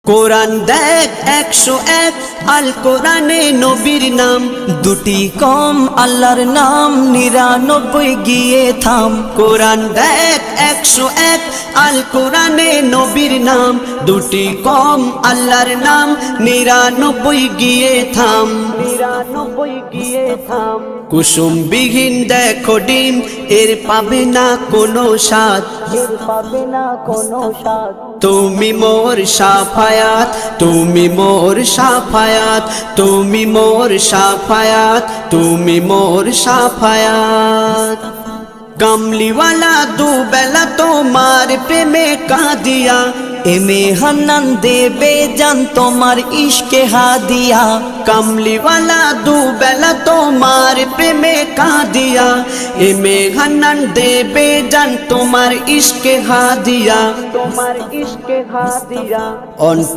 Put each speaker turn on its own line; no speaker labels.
কোরআন দেখ 101 আল কোরআনে নবীর নাম,
দুটি কম আল্লাহর নাম 99 গিয়ে থাম।
কোরআন দেখ 101 আল কোরআনে নবীর নাম, দুটি কম আল্লাহর নাম 99 গিয়ে থাম। 99 গিয়ে থাম। কুসুম বিহীন দেখো ডিম, এর পাবে না কোনো স্বাদ,
এর পাবে না কোনো স্বাদ।
তুমি মোর শাফায়াত, তুমি মোর শাফায়াত, তুমি মোর শাফায়াত, তুমি মোর শাফায়াত। কামলিওয়ালা দুবেলা তোমার প্রেমে কাঁদিয়া,
এমে হান্নান দেবে জান তোমার ইশকে হাদিয়া।
কামলিওয়ালা দুবেলা তোমার প্রেমে কাঁদিয়া, এমে হান্নান দেবে জান তোমার ইশকে হাদিয়া, তোমার ইশকে হাদিয়া।